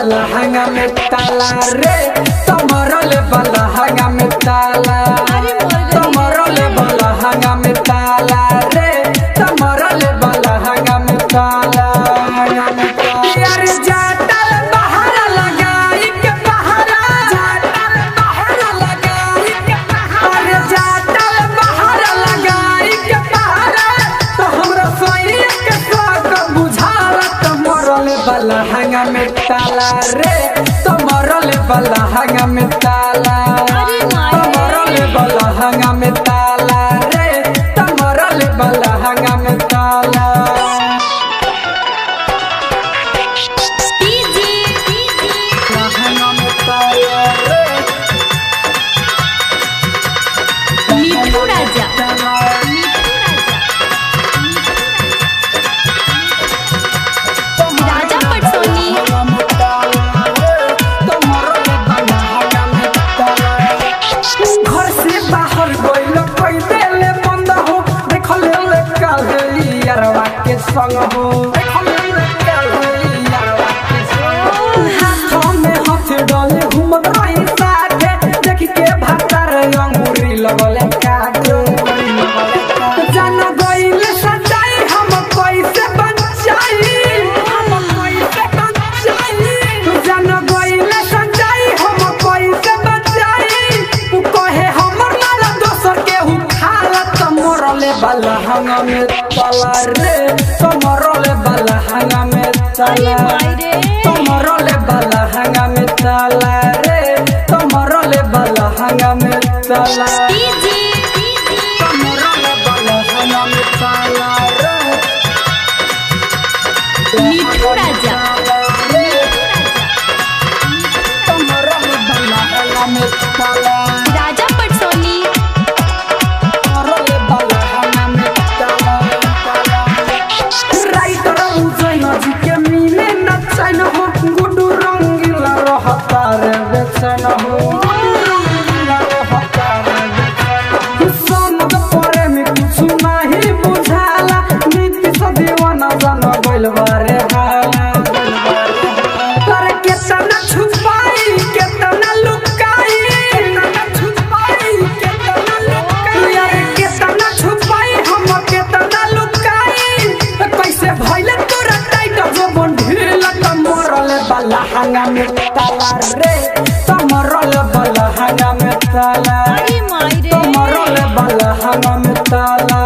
bala hanga में ताला रे तुम्हारा ले bala hanga में ताला तुम्हारा ले bala hanga में ताला रे तुम्हारा ले bala hanga में ताला यार जाटल बहारा लगाई के बहारा जाटल बहारा लगाई के बहारा जाटल बहारा लगाई के बहारा तो हमरा सोइया के स्वाग बुझाला तुम्हारा ले bala hanga में ताला रे तुम्हारा ले bala hanga में ताला तुम्हारा ले bala hanga में ताला रे तुम्हारा ले bala hanga में ताला hanga में ताला रे मिठू राजा राजा पटसोनी घर से बाहर गइल कोई देले बंद हो देखले ले काहे यारवा के संग हो देखले ले काहे यारवा के संग हाथ में हाथ डाले घूमत रही साथे देख के भातार अंगूरी लगले काटे जान गइल सच्चाई हम कैसे बचाई हम कैसे बचाई तू जान गइल सच्चाई हम कैसे बचाई तू कहे हमर माला दोसर के उखाला तमरले बला हंगा में तला रे तमरले बला हंगा में तला तमरले बला हंगा में तला रे तमरले बला हंगा में तला तमरले बला हंगा में तला रे मिठू राजा तमरले बला हंगा में तला राजा पटसोनी राइटर उजैन जी के मिले न चैन हो गुडू रंगीला रहता रे बेचैन हो समझ परे में कुछ नहीं बुझाला नीति से दीवाना जान गइल बारे हाला पर केतना छुपाई केतना लुकाई केतना छुपाई केतना लुकाई यार केतना छुपाई हम केतना लुकाई कैसे भइले तोरा टाइट जो बंढील तमरले बला हंगा में ताला रे तमरले बला हंगा में ताला तमरले बला हंगा में ताला